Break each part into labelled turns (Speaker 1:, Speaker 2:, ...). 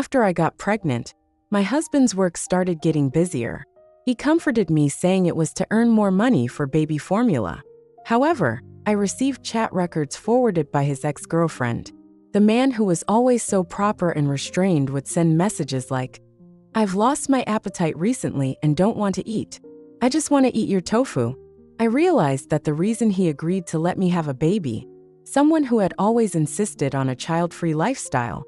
Speaker 1: After I got pregnant, my husband's work started getting busier. He comforted me saying it was to earn more money for baby formula. However, I received chat records forwarded by his ex-girlfriend. The man who was always so proper and restrained would send messages like, "I've lost my appetite recently and don't want to eat. I just want to eat your tofu." I realized that the reason he agreed to let me have a baby, someone who had always insisted on a child-free lifestyle,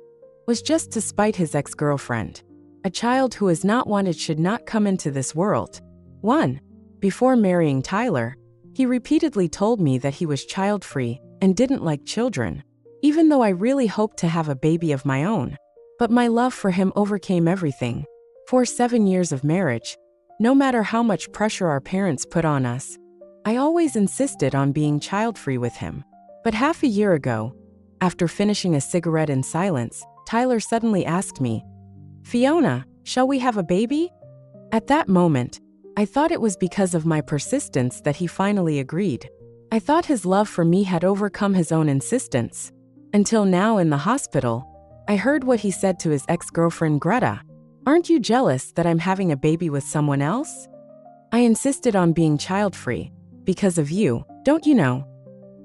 Speaker 1: was just to spite his ex-girlfriend. A child who is not wanted should not come into this world. 1. Before marrying Tyler, he repeatedly told me that he was child-free and didn't like children, even though I really hoped to have a baby of my own. But my love for him overcame everything. For 7 years of marriage, no matter how much pressure our parents put on us, I always insisted on being child-free with him. But half a year ago, after finishing a cigarette in silence, Tyler suddenly asked me, "Fiona, shall we have a baby?" At that moment, I thought it was because of my persistence that he finally agreed. I thought his love for me had overcome his own insistence. Until now in the hospital, I heard what he said to his ex-girlfriend Greta. "Aren't you jealous that I'm having a baby with someone else? I insisted on being child-free because of you, don't you know?"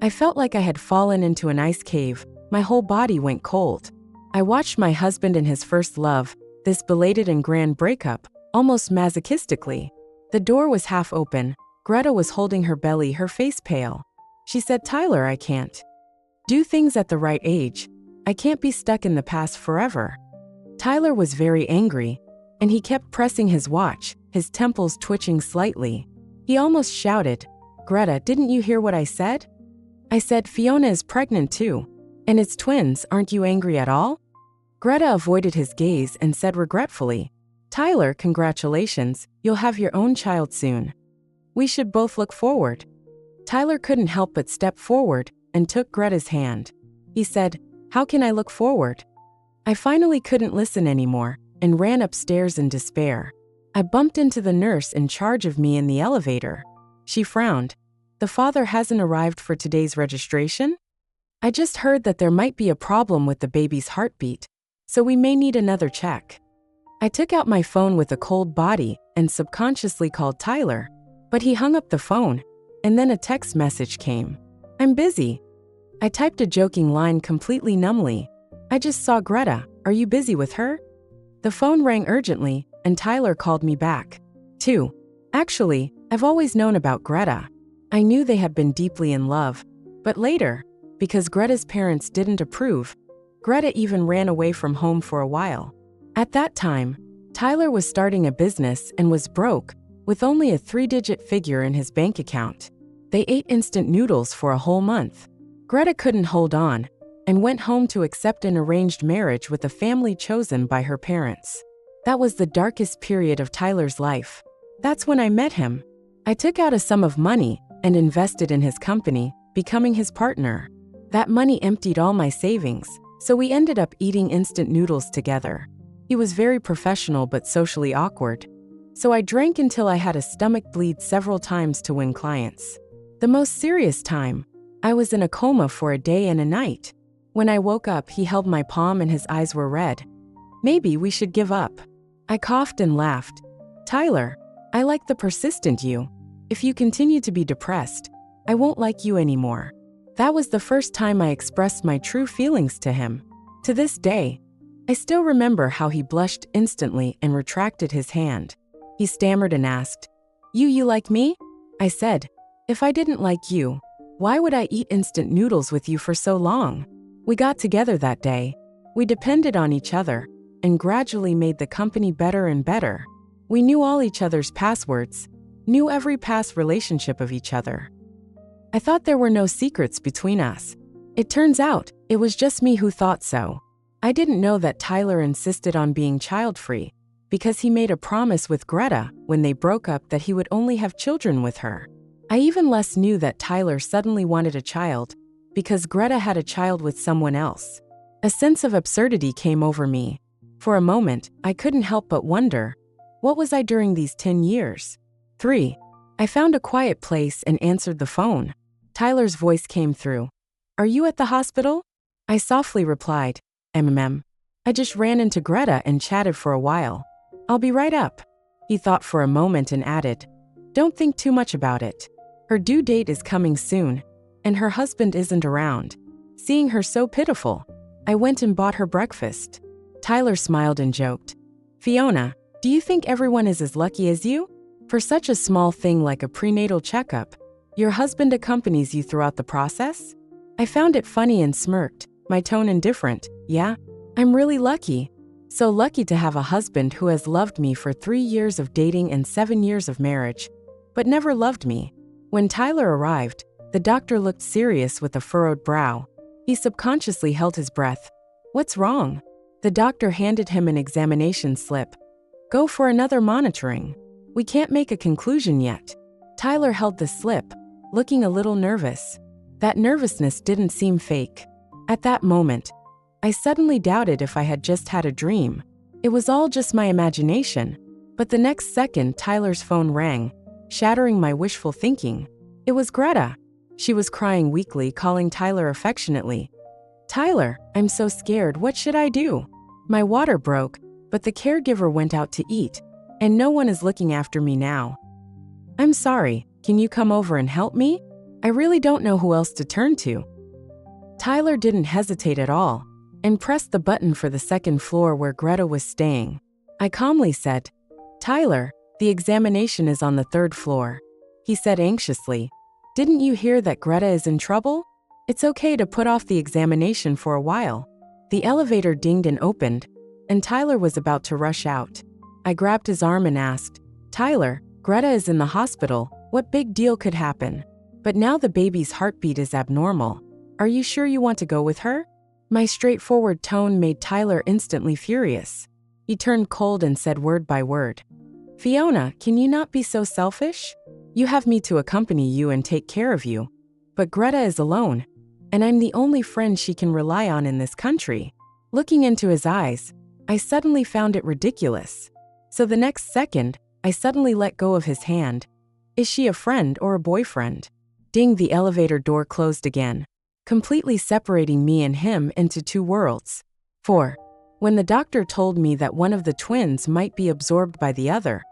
Speaker 1: I felt like I had fallen into an ice cave. My whole body went cold. I watched my husband and his first love, this belated and grand breakup, almost masochistically. The door was half open. Greta was holding her belly, her face pale. She said, "Tyler, I can't do things at the right age. I can't be stuck in the past forever." Tyler was very angry, and he kept pressing his watch, his temples twitching slightly. He almost shouted, "Greta, didn't you hear what I said?" I said, "Fiona is pregnant too. And it's twins, aren't you angry at all?" Greta avoided his gaze and said regretfully, "Tyler, congratulations, you'll have your own child soon. We should both look forward." Tyler couldn't help but step forward and took Greta's hand. He said, "How can I look forward?" I finally couldn't listen anymore and ran upstairs in despair. I bumped into the nurse in charge of me in the elevator. She frowned. "The father hasn't arrived for today's registration? I just heard that there might be a problem with the baby's heartbeat, so we may need another check." I took out my phone with a cold body and subconsciously called Tyler, but he hung up the phone, and then a text message came. "I'm busy." I typed a joking line completely numbly. "I just saw Greta. Are you busy with her?" The phone rang urgently, and Tyler called me back. 2. Actually, I've always known about Greta. I knew they had been deeply in love, but later, because Greta's parents didn't approve, Greta even ran away from home for a while. At that time, Tyler was starting a business and was broke, with only a 3-digit figure in his bank account. They ate instant noodles for a whole month. Greta couldn't hold on and went home to accept an arranged marriage with a family chosen by her parents. That was the darkest period of Tyler's life. That's when I met him. I took out a sum of money and invested in his company, becoming his partner. That money emptied all my savings, so we ended up eating instant noodles together. He was very professional but socially awkward, so I drank until I had a stomach bleed several times to win clients. The most serious time, I was in a coma for a day and a night. When I woke up, he held my palm and his eyes were red. "Maybe we should give up." I coughed and laughed. "Tyler, I like the persistent you. If you continue to be depressed, I won't like you anymore." That was the first time I expressed my true feelings to him. To this day, I still remember how he blushed instantly and retracted his hand. He stammered and asked, You like me?" I said, "If I didn't like you, why would I eat instant noodles with you for so long?" We got together that day. We depended on each other and gradually made the company better and better. We knew all each other's passwords, knew every past relationship of each other. I thought there were no secrets between us. It turns out, it was just me who thought so. I didn't know that Tyler insisted on being child-free because he made a promise with Greta when they broke up that he would only have children with her. I even less knew that Tyler suddenly wanted a child because Greta had a child with someone else. A sense of absurdity came over me. For a moment, I couldn't help but wonder, what was I during these 10 years? 3. I found a quiet place and answered the phone. Tyler's voice came through. "Are you at the hospital?" I softly replied, "Mm." I just ran into Greta and chatted for a while. I'll be right up. He thought for a moment and added, don't think too much about it. Her due date is coming soon, and her husband isn't around. Seeing her so pitiful, I went and bought her breakfast. Tyler smiled and joked, Fiona, do you think everyone is as lucky as you? For such a small thing like a prenatal checkup, your husband accompanies you throughout the process? I found it funny and smirked, my tone indifferent. Yeah, I'm really lucky. So lucky to have a husband who has loved me for 3 years of dating and 7 years of marriage, but never loved me. When Tyler arrived, the doctor looked serious with a furrowed brow. He subconsciously held his breath. What's wrong? The doctor handed him an examination slip. Go for another monitoring. We can't make a conclusion yet. Tyler held the slip, looking a little nervous. That nervousness didn't seem fake. At that moment, I suddenly doubted if I had just had a dream. It was all just my imagination. But the next second, Tyler's phone rang, shattering my wishful thinking. It was Greta. She was crying weakly, calling Tyler affectionately. Tyler, I'm so scared. What should I do? My water broke, but the caregiver went out to eat, and no one is looking after me now. I'm sorry. Can you come over and help me? I really don't know who else to turn to. Tyler didn't hesitate at all and pressed the button for the second floor where Greta was staying. I calmly said, Tyler, the examination is on the 3rd floor. He said anxiously, didn't you hear that Greta is in trouble? It's okay to put off the examination for a while. The elevator dinged and opened, and Tyler was about to rush out. I grabbed his arm and asked, Tyler, Greta is in the hospital. What big deal could happen? But now the baby's heartbeat is abnormal. Are you sure you want to go with her? My straightforward tone made Tyler instantly furious. He turned cold and said word by word, Fiona, can you not be so selfish? You have me to accompany you and take care of you. But Greta is alone, and I'm the only friend she can rely on in this country. Looking into his eyes, I suddenly found it ridiculous. So the next second, I suddenly let go of his hand. Is she a friend or a boyfriend? Ding, the elevator door closed again, completely separating me and him into 2 worlds. 4. When the doctor told me that one of the twins might be absorbed by the other,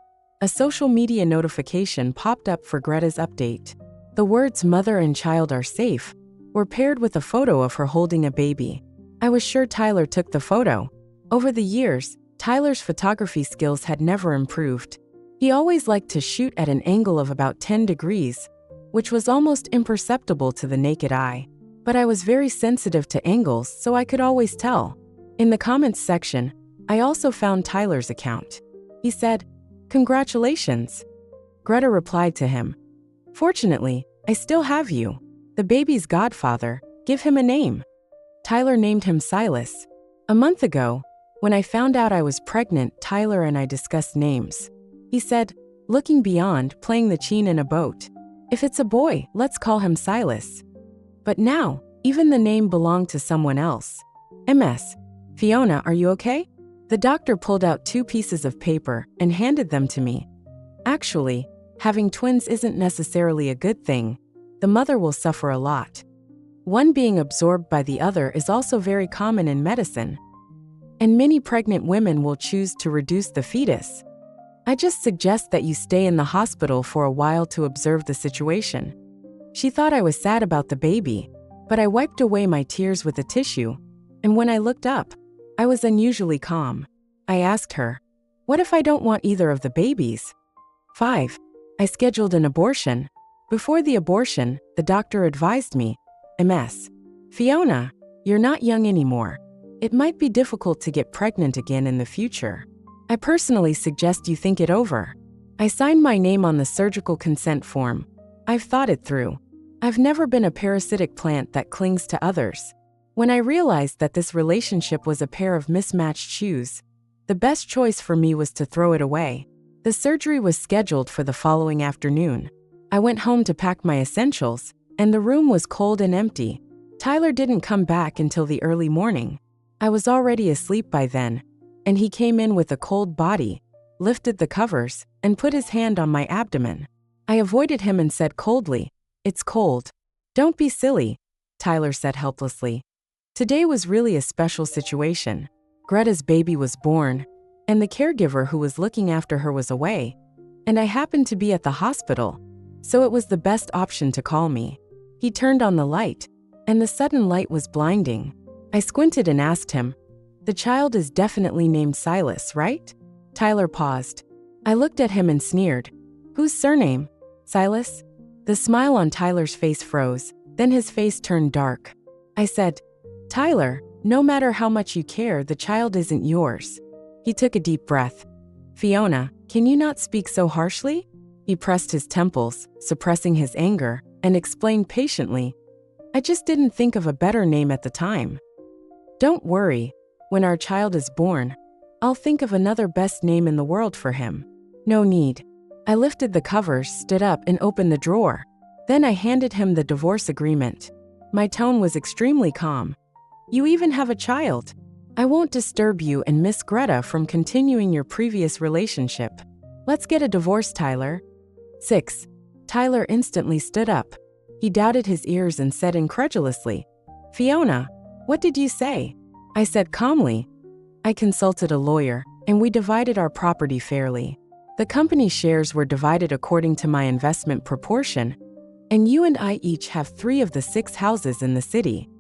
Speaker 1: a social media notification popped up for Greta's update. The words mother and child are safe were paired with a photo of her holding a baby. I was sure Tyler took the photo. Over the years, Tyler's photography skills had never improved. He always liked to shoot at an angle of about 10 degrees, which was almost imperceptible to the naked eye. But I was very sensitive to angles, so I could always tell. In the comments section, I also found Tyler's account. He said, congratulations. Greta replied to him, fortunately, I still have you. The baby's godfather, give him a name. Tyler named him Silas. A month ago, when I found out I was pregnant, Tyler and I discussed names. He said, looking beyond, playing the cheen in a boat. If it's a boy, let's call him Silas. But now, even the name belonged to someone else. MS. Fiona, are you okay? The doctor pulled out 2 pieces of paper and handed them to me. Actually, having twins isn't necessarily a good thing. The mother will suffer a lot. One being absorbed by the other is also very common in medicine. And many pregnant women will choose to reduce the fetus. I just suggest that you stay in the hospital for a while to observe the situation. She thought I was sad about the baby, but I wiped away my tears with a tissue, and when I looked up, I was unusually calm. I asked her, what if I don't want either of the babies? 5. I scheduled an abortion. Before the abortion, the doctor advised me, MS. Fiona, you're not young anymore. It might be difficult to get pregnant again in the future. I personally suggest you think it over. I signed my name on the surgical consent form. I've thought it through. I've never been a parasitic plant that clings to others. When I realized that this relationship was a pair of mismatched shoes, the best choice for me was to throw it away. The surgery was scheduled for the following afternoon. I went home to pack my essentials, and the room was cold and empty. Tyler didn't come back until the early morning. I was already asleep by then, and he came in with a cold body, lifted the covers, and put his hand on my abdomen. I avoided him and said coldly, it's cold. Don't be silly, Tyler said helplessly. Today was really a special situation. Greta's baby was born, and the caregiver who was looking after her was away, and I happened to be at the hospital, so it was the best option to call me. He turned on the light, and the sudden light was blinding. I squinted and asked him, "The child is definitely named Silas, right?" Tyler paused. I looked at him and sneered. "Whose surname? Silas?" The smile on Tyler's face froze, then his face turned dark. I said, "Tyler, no matter how much you care, the child isn't yours." He took a deep breath. "Fiona, can you not speak so harshly?" He pressed his temples, suppressing his anger, and explained patiently, "I just didn't think of a better name at the time. Don't worry, when our child is born, I'll think of another best name in the world for him. No need." I lifted the covers, stood up, and opened the drawer. Then I handed him the divorce agreement. My tone was extremely calm. "You even have a child. I won't disturb you and Miss Greta from continuing your previous relationship. Let's get a divorce, Tyler." 6. Tyler instantly stood up. He doubted his ears and said incredulously, "Fiona, what did you say?" I said calmly, "I consulted a lawyer, and we divided our property fairly. The company shares were divided according to my investment proportion, and you and I each have 3 of the 6 houses in the city."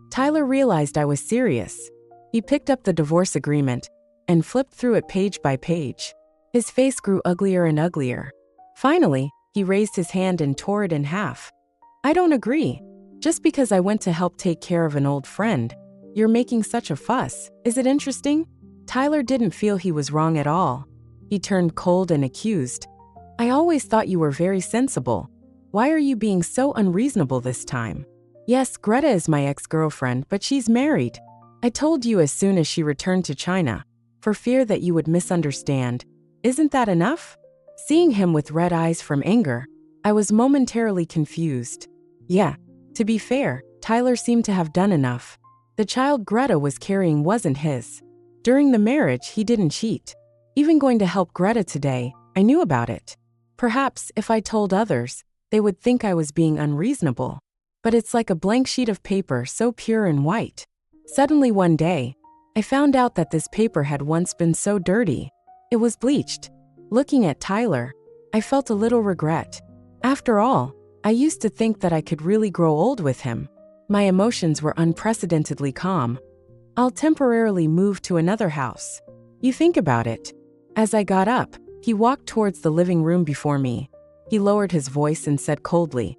Speaker 1: Tyler realized I was serious. He picked up the divorce agreement and flipped through it page by page. His face grew uglier and uglier. Finally, he raised his hand and tore it in half. "I don't agree. Just because I went to help take care of an old friend, you're making such a fuss. Is it interesting?" Tyler didn't feel he was wrong at all. He turned cold and accused, "I always thought you were very sensible. Why are you being so unreasonable this time? Yes, Greta is my ex-girlfriend, but she's married. I told you as soon as she returned to China, for fear that you would misunderstand. Isn't that enough?" Seeing him with red eyes from anger, I was momentarily confused. Yeah, to be fair, Tyler seemed to have done enough. The child Greta was carrying wasn't his. During the marriage, he didn't cheat. Even going to help Greta today, I knew about it. Perhaps if I told others, they would think I was being unreasonable. But it's like a blank sheet of paper, so pure and white. Suddenly one day, I found out that this paper had once been so dirty. It was bleached. Looking at Tyler, I felt a little regret. After all, I used to think that I could really grow old with him. My emotions were unprecedentedly calm. "I'll temporarily move to another house. You think about it." As I got up, he walked towards the living room before me. He lowered his voice and said coldly,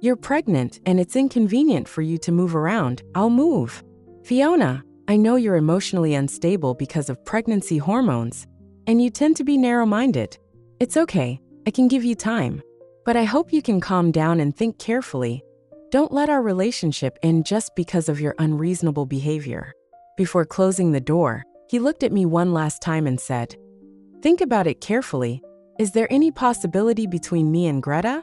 Speaker 1: "You're pregnant and it's inconvenient for you to move around. I'll move." "Fiona, I know you're emotionally unstable because of pregnancy hormones, and you tend to be narrow-minded. It's okay, I can give you time. But I hope you can calm down and think carefully. Don't let our relationship end just because of your unreasonable behavior." Before closing the door, he looked at me one last time and said, "Think about it carefully. Is there any possibility between me and Greta?"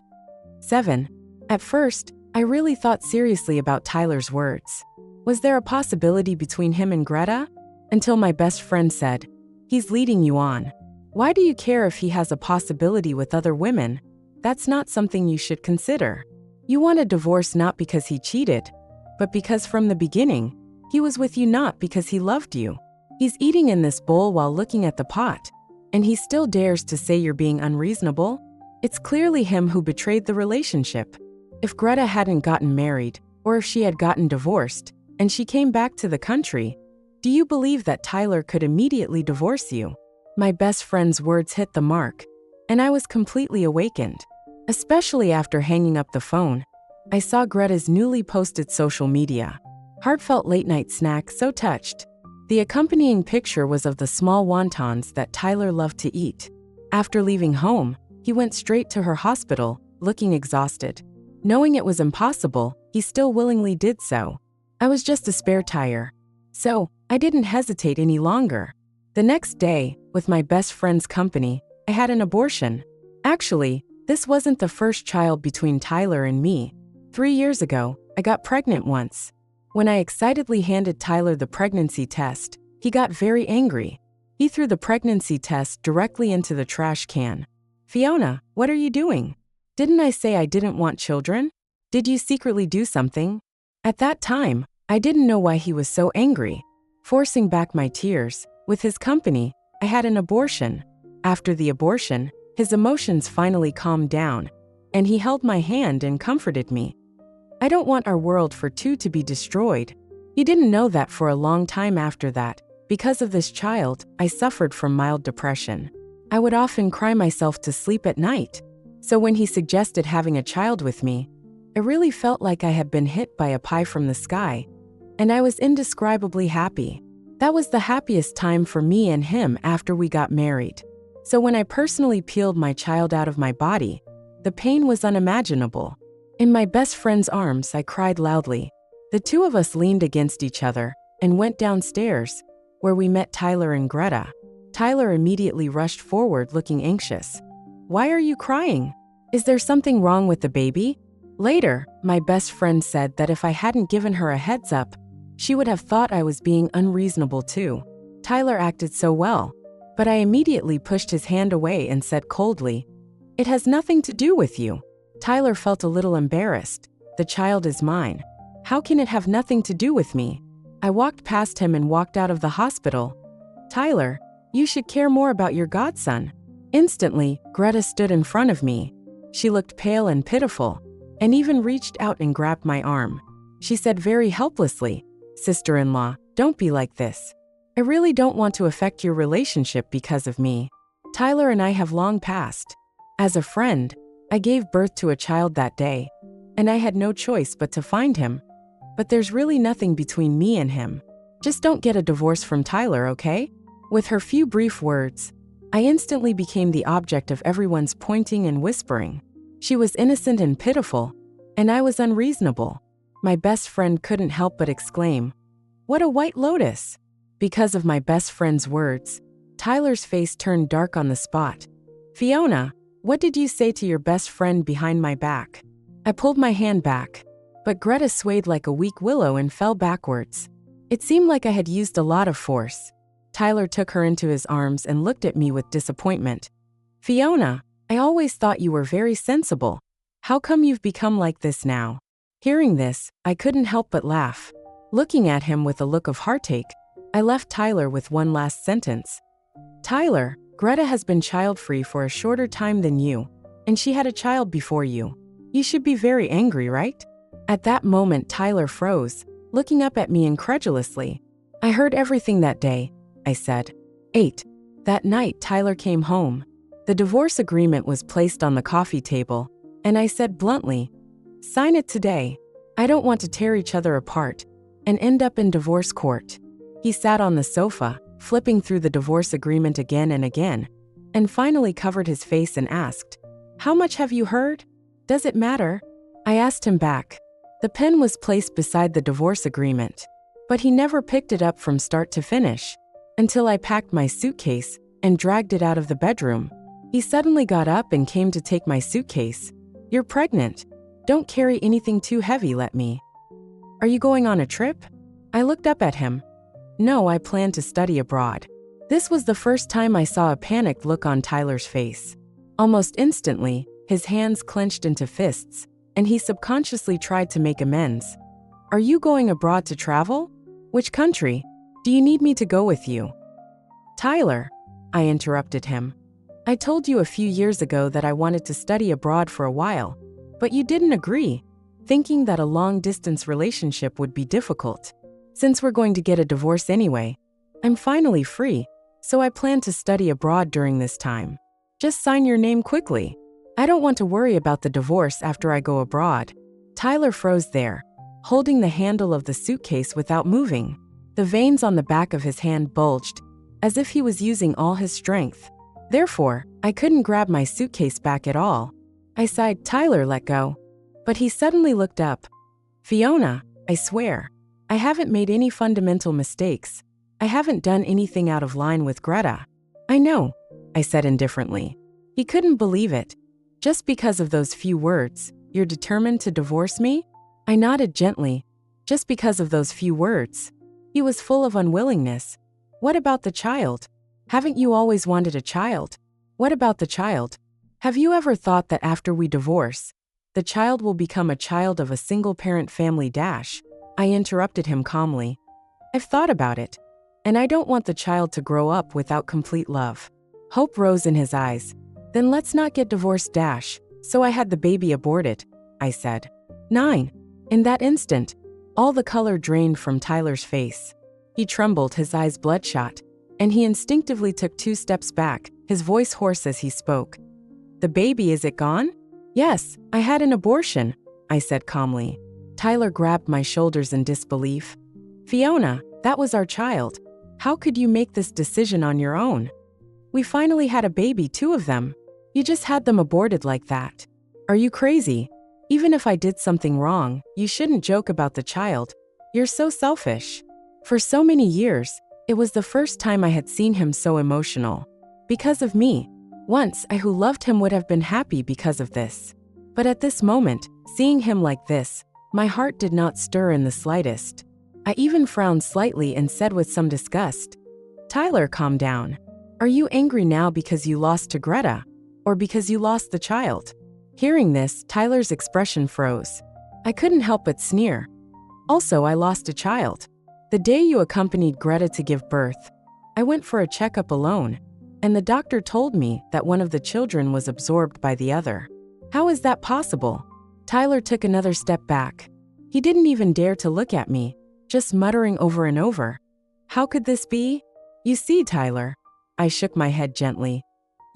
Speaker 1: 7. At first, I really thought seriously about Tyler's words. Was there a possibility between him and Greta? Until my best friend said, "He's leading you on. Why do you care if he has a possibility with other women? That's not something you should consider. You want a divorce not because he cheated, but because from the beginning, he was with you not because he loved you. He's eating in this bowl while looking at the pot, and he still dares to say you're being unreasonable? It's clearly him who betrayed the relationship. If Greta hadn't gotten married, or if she had gotten divorced, and she came back to the country, do you believe that Tyler could immediately divorce you?" My best friend's words hit the mark, and I was completely awakened. Especially after hanging up the phone, I saw Greta's newly posted social media. Heartfelt late-night snack, so touched. The accompanying picture was of the small wontons that Tyler loved to eat. After leaving home, he went straight to her hospital, looking exhausted. Knowing it was impossible, he still willingly did so. I was just a spare tire. So, I didn't hesitate any longer. The next day, with my best friend's company, I had an abortion. Actually, this wasn't the first child between Tyler and me. 3 years ago, I got pregnant once. When I excitedly handed Tyler the pregnancy test, he got very angry. He threw the pregnancy test directly into the trash can. "Fiona, what are you doing? Didn't I say I didn't want children? Did you secretly do something?" At that time, I didn't know why he was so angry. Forcing back my tears, with his company, I had an abortion. After the abortion, his emotions finally calmed down, and he held my hand and comforted me. I don't want our world for two to be destroyed. He didn't know that for a long time after that. Because of this child, I suffered from mild depression. I would often cry myself to sleep at night. So when he suggested having a child with me, it really felt like I had been hit by a pie from the sky, and I was indescribably happy. That was the happiest time for me and him after we got married. So when I personally peeled my child out of my body, the pain was unimaginable. In my best friend's arms, I cried loudly. The two of us leaned against each other and went downstairs, where we met Tyler and Greta. Tyler immediately rushed forward looking anxious. "Why are you crying? Is there something wrong with the baby?" Later, my best friend said that if I hadn't given her a heads up, she would have thought I was being unreasonable too. Tyler acted so well, but I immediately pushed his hand away and said coldly, "It has nothing to do with you." Tyler felt a little embarrassed. "The child is mine. How can it have nothing to do with me?" I walked past him and walked out of the hospital. "Tyler, you should care more about your godson." Instantly, Greta stood in front of me. She looked pale and pitiful, and even reached out and grabbed my arm. She said very helplessly, "Sister-in-law, don't be like this. I really don't want to affect your relationship because of me. Tyler and I have long passed. As a friend, I gave birth to a child that day, and I had no choice but to find him. But there's really nothing between me and him. Just don't get a divorce from Tyler, okay?" With her few brief words, I instantly became the object of everyone's pointing and whispering. She was innocent and pitiful, and I was unreasonable. My best friend couldn't help but exclaim, "What a white lotus!" Because of my best friend's words, Tyler's face turned dark on the spot. "Fiona, what did you say to your best friend behind my back?" I pulled my hand back, but Greta swayed like a weak willow and fell backwards. It seemed like I had used a lot of force. Tyler took her into his arms and looked at me with disappointment. "Fiona, I always thought you were very sensible. How come you've become like this now?" Hearing this, I couldn't help but laugh. Looking at him with a look of heartache, I left Tyler with one last sentence. "Tyler, Greta has been child-free for a shorter time than you, and she had a child before you. You should be very angry, right?" At that moment, Tyler froze, looking up at me incredulously. "I heard everything that day," I said. 8. That night, Tyler came home. The divorce agreement was placed on the coffee table, and I said bluntly, "Sign it today. I don't want to tear each other apart and end up in divorce court." He sat on the sofa, flipping through the divorce agreement again and again, and finally covered his face and asked, "How much have you heard? Does it matter?" I asked him back. The pen was placed beside the divorce agreement, but he never picked it up from start to finish, until I packed my suitcase and dragged it out of the bedroom. He suddenly got up and came to take my suitcase. "You're pregnant. Don't carry anything too heavy, let me. Are you going on a trip?" I looked up at him. "No, I plan to study abroad." This was the first time I saw a panicked look on Tyler's face. Almost instantly, his hands clenched into fists, and he subconsciously tried to make amends. "Are you going abroad to travel? Which country? Do you need me to go with you?" "Tyler," I interrupted him. "I told you a few years ago that I wanted to study abroad for a while, but you didn't agree, thinking that a long-distance relationship would be difficult. Since we're going to get a divorce anyway, I'm finally free, so I plan to study abroad during this time. Just sign your name quickly. I don't want to worry about the divorce after I go abroad." Tyler froze there, holding the handle of the suitcase without moving. The veins on the back of his hand bulged, as if he was using all his strength. Therefore, I couldn't grab my suitcase back at all. I sighed, "Tyler, let go." But he suddenly looked up. "Fiona, I swear, I haven't made any fundamental mistakes. I haven't done anything out of line with Greta." "I know," I said indifferently. He couldn't believe it. "Just because of those few words, you're determined to divorce me?" I nodded gently. "Just because of those few words." He was full of unwillingness. "What about the child? Haven't you always wanted a child? What about the child? Have you ever thought that after we divorce, the child will become a child of a single-parent family dash?" I interrupted him calmly. "I've thought about it, and I don't want the child to grow up without complete love. Hope rose in his eyes. Then let's not get divorced. So I had the baby aborted, I said. 9. In that instant, all the color drained from Tyler's face. He trembled, his eyes bloodshot, and he instinctively took 2 steps back, his voice hoarse as he spoke. The baby, is it gone? Yes, I had an abortion, I said calmly. Tyler grabbed my shoulders in disbelief. Fiona, that was our child. How could you make this decision on your own? We finally had a baby, 2 of them. You just had them aborted like that. Are you crazy? Even if I did something wrong, you shouldn't joke about the child. You're so selfish. For so many years, it was the first time I had seen him so emotional. Because of me. Once, I who loved him would have been happy because of this. But at this moment, seeing him like this, my heart did not stir in the slightest. I even frowned slightly and said with some disgust, Tyler, calm down. Are you angry now because you lost to Greta? Or because you lost the child? Hearing this, Tyler's expression froze. I couldn't help but sneer. Also, I lost a child. The day you accompanied Greta to give birth, I went for a checkup alone, and the doctor told me that one of the children was absorbed by the other. How is that possible? Tyler took another step back. He didn't even dare to look at me, just muttering over and over. How could this be? You see, Tyler. I shook my head gently.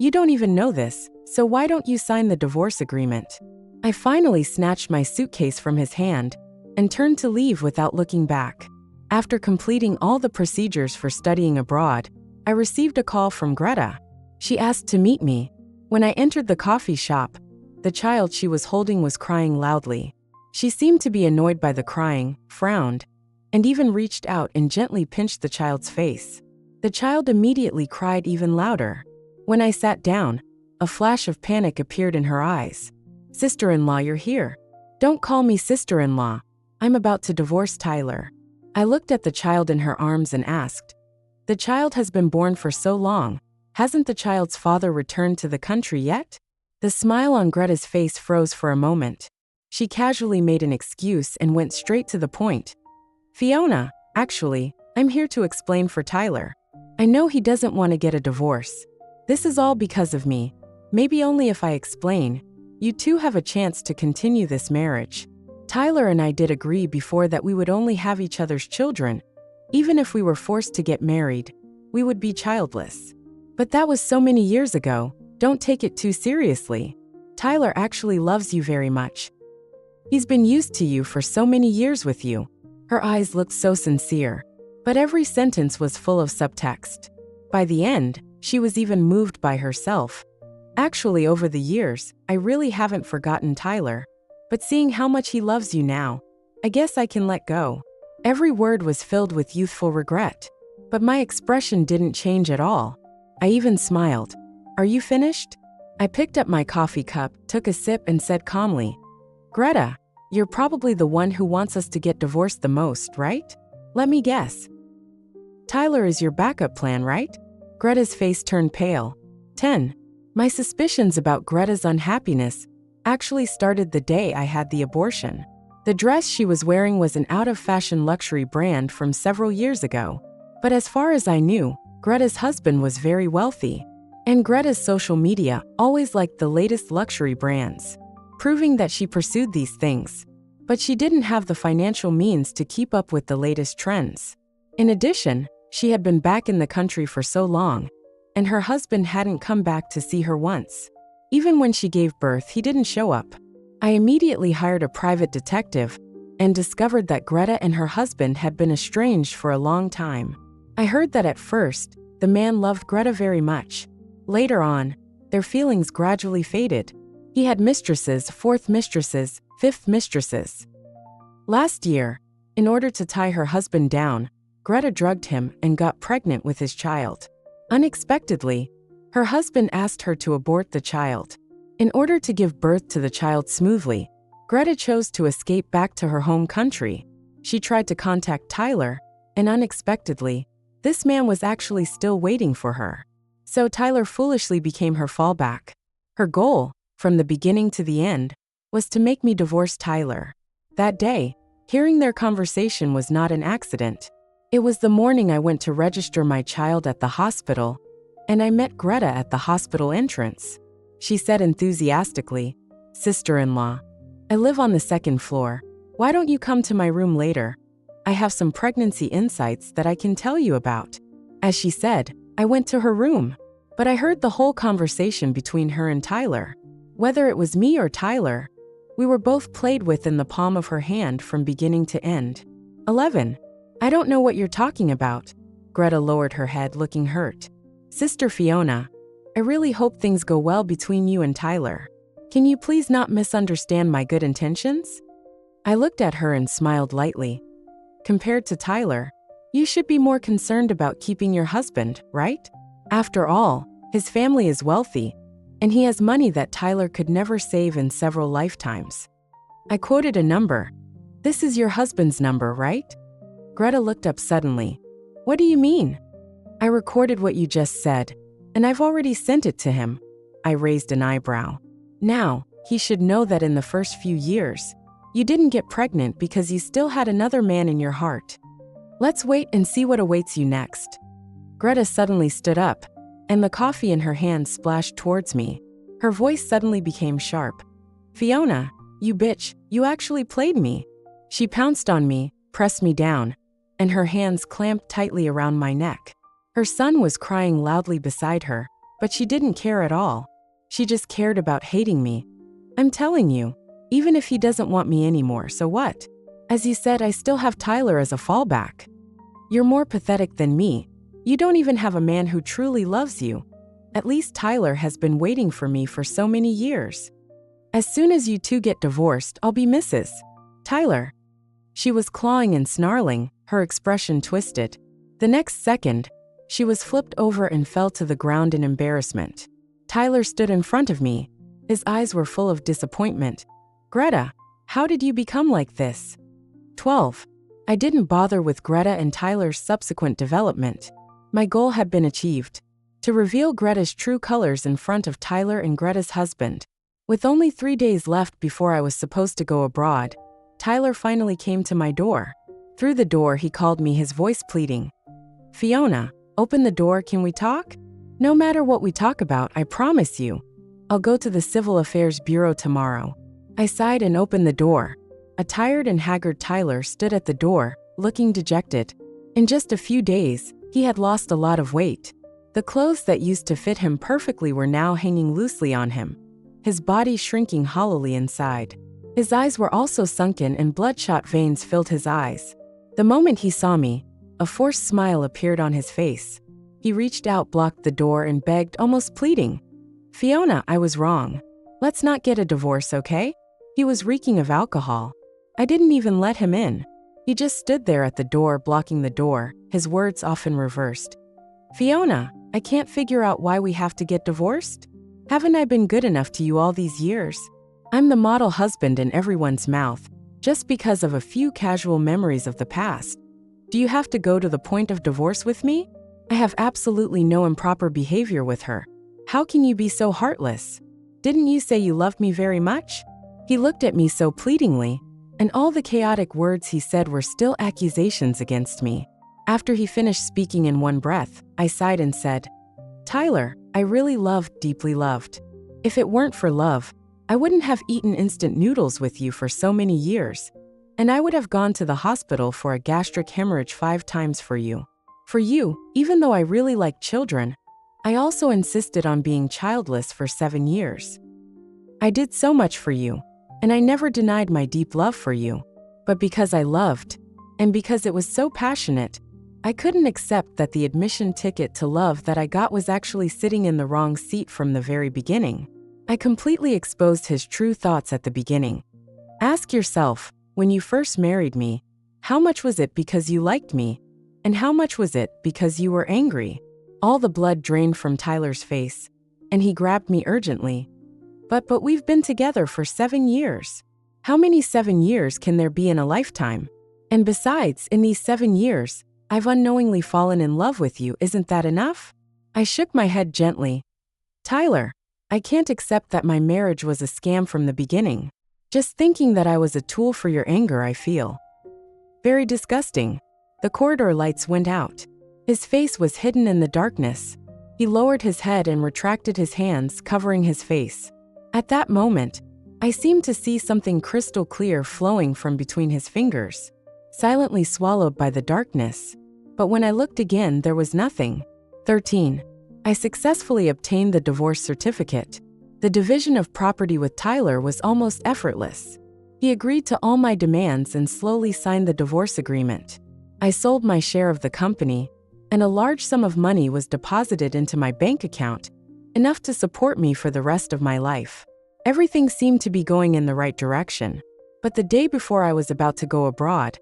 Speaker 1: You don't even know this, so why don't you sign the divorce agreement? I finally snatched my suitcase from his hand and turned to leave without looking back. After completing all the procedures for studying abroad, I received a call from Greta. She asked to meet me. When I entered the coffee shop, the child she was holding was crying loudly. She seemed to be annoyed by the crying, frowned, and even reached out and gently pinched the child's face. The child immediately cried even louder. When I sat down, a flash of panic appeared in her eyes. Sister-in-law, you're here. Don't call me sister-in-law. I'm about to divorce Tyler. I looked at the child in her arms and asked, the child has been born for so long. Hasn't the child's father returned to the country yet? The smile on Greta's face froze for a moment. She casually made an excuse and went straight to the point. Fiona, actually, I'm here to explain for Tyler. I know he doesn't want to get a divorce. This is all because of me. Maybe only if I explain, you two have a chance to continue this marriage. Tyler and I did agree before that we would only have each other's children. Even if we were forced to get married, we would be childless. But that was so many years ago. Don't take it too seriously. Tyler actually loves you very much. He's been used to you for so many years with you. Her eyes looked so sincere, but every sentence was full of subtext. By the end, she was even moved by herself. Actually, over the years, I really haven't forgotten Tyler. But seeing how much he loves you now, I guess I can let go. Every word was filled with youthful regret. But my expression didn't change at all. I even smiled. Are you finished? I picked up my coffee cup, took a sip, and said calmly, Greta, you're probably the one who wants us to get divorced the most, right? Let me guess. Tyler is your backup plan, right? Greta's face turned pale. 10. My suspicions about Greta's unhappiness actually started the day I had the abortion. The dress she was wearing was an out-of-fashion luxury brand from several years ago. But as far as I knew, Greta's husband was very wealthy. And Greta's social media always liked the latest luxury brands, proving that she pursued these things. But she didn't have the financial means to keep up with the latest trends. In addition, she had been back in the country for so long, and her husband hadn't come back to see her once. Even when she gave birth, he didn't show up. I immediately hired a private detective and discovered that Greta and her husband had been estranged for a long time. I heard that at first, the man loved Greta very much. Later on, their feelings gradually faded. He had mistresses, 4th mistresses, 5th mistresses. Last year, in order to tie her husband down, Greta drugged him and got pregnant with his child. Unexpectedly, her husband asked her to abort the child. In order to give birth to the child smoothly, Greta chose to escape back to her home country. She tried to contact Tyler, and unexpectedly, this man was actually still waiting for her. So Tyler foolishly became her fallback. Her goal, from the beginning to the end, was to make me divorce Tyler. That day, hearing their conversation was not an accident. It was the morning I went to register my child at the hospital, and I met Greta at the hospital entrance. She said enthusiastically, "Sister-in-law, I live on the second floor. Why don't you come to my room later? I have some pregnancy insights that I can tell you about." As she said, I went to her room, but I heard the whole conversation between her and Tyler. Whether it was me or Tyler, we were both played with in the palm of her hand from beginning to end. 11. I don't know what you're talking about. Greta lowered her head, looking hurt. Sister Fiona, I really hope things go well between you and Tyler. Can you please not misunderstand my good intentions? I looked at her and smiled lightly. Compared to Tyler, you should be more concerned about keeping your husband, right? After all, his family is wealthy, and he has money that Tyler could never save in several lifetimes. I quoted a number. This is your husband's number, right? Greta looked up suddenly. What do you mean? I recorded what you just said, and I've already sent it to him. I raised an eyebrow. Now, he should know that in the first few years, you didn't get pregnant because you still had another man in your heart. Let's wait and see what awaits you next. Greta suddenly stood up, and the coffee in her hand splashed towards me. Her voice suddenly became sharp. Fiona, you bitch, you actually played me. She pounced on me, pressed me down, and her hands clamped tightly around my neck. Her son was crying loudly beside her, but she didn't care at all. She just cared about hating me. I'm telling you, even if he doesn't want me anymore, so what? As you said, I still have Tyler as a fallback. You're more pathetic than me. You don't even have a man who truly loves you. At least Tyler has been waiting for me for so many years. As soon as you two get divorced, I'll be Mrs. Tyler. She was clawing and snarling, her expression twisted. The next second, she was flipped over and fell to the ground in embarrassment. Tyler stood in front of me. His eyes were full of disappointment. Greta, how did you become like this? 12. I didn't bother with Greta and Tyler's subsequent development. My goal had been achieved. To reveal Greta's true colors in front of Tyler and Greta's husband. With only 3 days left before I was supposed to go abroad, Tyler finally came to my door. Through the door, he called me, his voice pleading. Fiona, open the door, can we talk? No matter what we talk about, I promise you. I'll go to the Civil Affairs Bureau tomorrow. I sighed and opened the door. A tired and haggard Tyler stood at the door, looking dejected. In just a few days, he had lost a lot of weight. The clothes that used to fit him perfectly were now hanging loosely on him, his body shrinking hollowly inside. His eyes were also sunken and bloodshot veins filled his eyes. The moment he saw me, a forced smile appeared on his face. He reached out, blocked the door, and begged, almost pleading. Fiona, I was wrong. Let's not get a divorce, okay? He was reeking of alcohol. I didn't even let him in. He just stood there at the door, blocking the door, his words often reversed. Fiona, I can't figure out why we have to get divorced. Haven't I been good enough to you all these years? I'm the model husband in everyone's mouth, just because of a few casual memories of the past. Do you have to go to the point of divorce with me? I have absolutely no improper behavior with her. How can you be so heartless? Didn't you say you loved me very much? He looked at me so pleadingly, and all the chaotic words he said were still accusations against me. After he finished speaking in one breath, I sighed and said, Tyler, I really loved, deeply loved. If it weren't for love, I wouldn't have eaten instant noodles with you for so many years, and I would have gone to the hospital for a gastric hemorrhage 5 times for you. For you, even though I really like children, I also insisted on being childless for 7 years. I did so much for you, and I never denied my deep love for you. But because I loved, and because it was so passionate, I couldn't accept that the admission ticket to love that I got was actually sitting in the wrong seat from the very beginning. I completely exposed his true thoughts at the beginning. Ask yourself, when you first married me, how much was it because you liked me, and how much was it because you were angry? All the blood drained from Tyler's face, and he grabbed me urgently. But we've been together for 7 years. How many 7 years can there be in a lifetime? And besides, in these 7 years, I've unknowingly fallen in love with you, isn't that enough? I shook my head gently. Tyler, I can't accept that my marriage was a scam from the beginning. Just thinking that I was a tool for your anger, I feel very disgusting. The corridor lights went out. His face was hidden in the darkness. He lowered his head and retracted his hands, covering his face. At that moment, I seemed to see something crystal clear flowing from between his fingers, silently swallowed by the darkness. But when I looked again, there was nothing. 13. I successfully obtained the divorce certificate. The division of property with Tyler was almost effortless. He agreed to all my demands and slowly signed the divorce agreement. I sold my share of the company, and a large sum of money was deposited into my bank account, enough to support me for the rest of my life. Everything seemed to be going in the right direction, but the day before I was about to go abroad,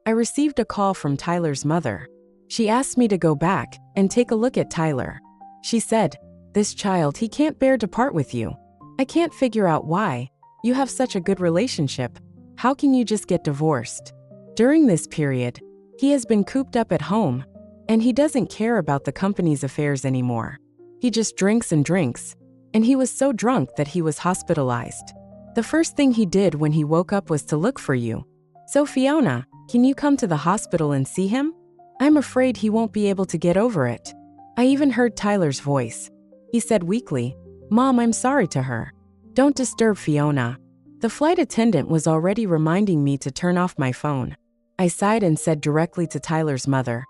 Speaker 1: I received a call from Tyler's mother. She asked me to go back and take a look at Tyler. She said, "This child, he can't bear to part with you. I can't figure out why. You have such a good relationship. How can you just get divorced?" During this period, he has been cooped up at home, and he doesn't care about the company's affairs anymore. He just drinks and drinks, and he was so drunk that he was hospitalized. The first thing he did when he woke up was to look for you. "So Fiona, can you come to the hospital and see him? I'm afraid he won't be able to get over it." I even heard Tyler's voice. He said weakly, "Mom, I'm sorry to her. Don't disturb Fiona." The flight attendant was already reminding me to turn off my phone. I sighed and said directly to Tyler's mother,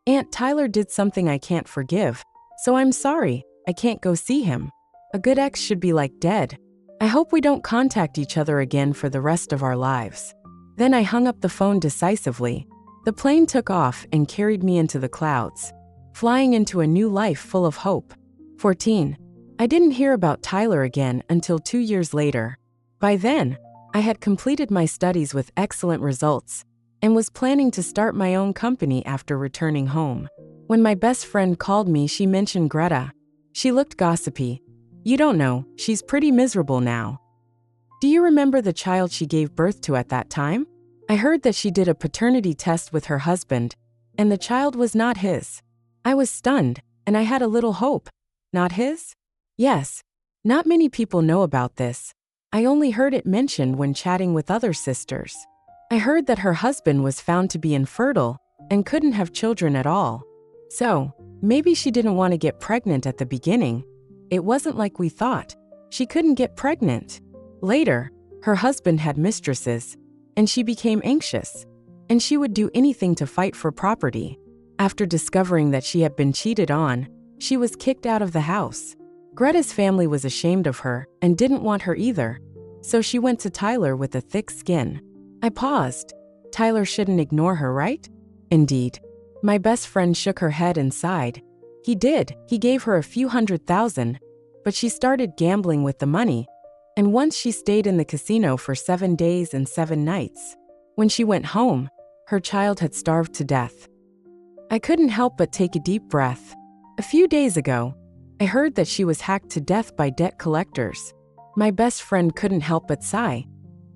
Speaker 1: "Aunt, Tyler did something I can't forgive, so I'm sorry, I can't go see him. A good ex should be like dead. I hope we don't contact each other again for the rest of our lives." Then I hung up the phone decisively. The plane took off and carried me into the clouds, flying into a new life full of hope. 14. I didn't hear about Tyler again until 2 years later. By then, I had completed my studies with excellent results and was planning to start my own company after returning home. When my best friend called me, she mentioned Greta. She looked gossipy. "You don't know, she's pretty miserable now. Do you remember the child she gave birth to at that time? I heard that she did a paternity test with her husband, and the child was not his." I was stunned, and I had a little hope. Not his? Yes. Not many people know about this. I only heard it mentioned when chatting with other sisters. I heard that her husband was found to be infertile and couldn't have children at all. So, maybe she didn't want to get pregnant at the beginning. It wasn't like we thought. She couldn't get pregnant. Later, her husband had mistresses, and she became anxious, and she would do anything to fight for property. After discovering that she had been cheated on, she was kicked out of the house. Greta's family was ashamed of her and didn't want her either, so she went to Tyler with a thick skin. I paused. Tyler shouldn't ignore her, right? Indeed. My best friend shook her head and sighed. He did. He gave her a few $100,000, but she started gambling with the money, and once she stayed in the casino for 7 days and 7 nights. When she went home, her child had starved to death. I couldn't help but take a deep breath. A few days ago, I heard that she was hacked to death by debt collectors. My best friend couldn't help but sigh.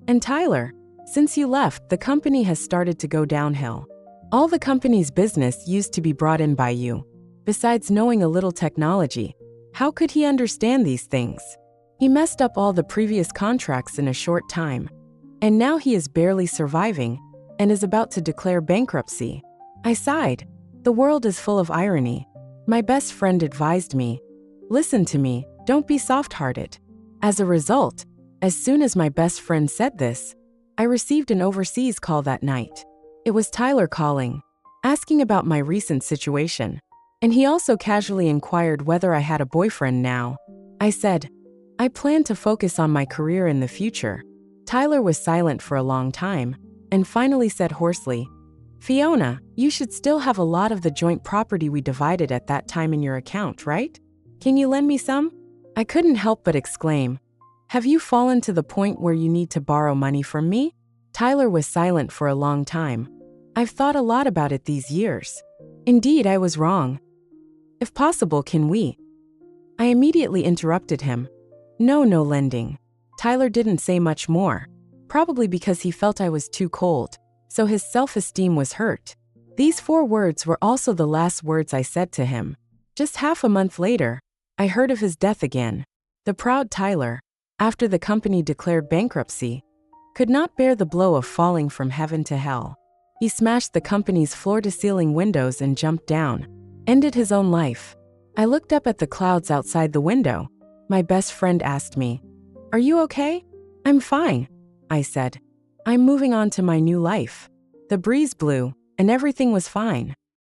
Speaker 1: "And Tyler, since you left, the company has started to go downhill. All the company's business used to be brought in by you. Besides knowing a little technology, how could he understand these things? He messed up all the previous contracts in a short time, and now he is barely surviving and is about to declare bankruptcy." I sighed. The world is full of irony. My best friend advised me, "Listen to me, don't be soft-hearted." As a result, as soon as my best friend said this, I received an overseas call that night. It was Tyler calling, asking about my recent situation, and he also casually inquired whether I had a boyfriend now. I said, "I plan to focus on my career in the future." Tyler was silent for a long time, and finally said hoarsely, "Fiona, you should still have a lot of the joint property we divided at that time in your account, right? Can you lend me some?" I couldn't help but exclaim, "Have you fallen to the point where you need to borrow money from me?" Tyler was silent for a long time. "I've thought a lot about it these years. Indeed, I was wrong. If possible, can we?" I immediately interrupted him. No lending." Tyler didn't say much more, probably because he felt I was too cold, so his self-esteem was hurt. These 4 words were also the last words I said to him. Just half a month later, I heard of his death again. The proud Tyler, after the company declared bankruptcy, could not bear the blow of falling from heaven to hell. He smashed the company's floor-to-ceiling windows and jumped down, ended his own life. I looked up at the clouds outside the window. My best friend asked me, "Are you okay?" "I'm fine," I said. "I'm moving on to my new life." The breeze blew, and everything was fine.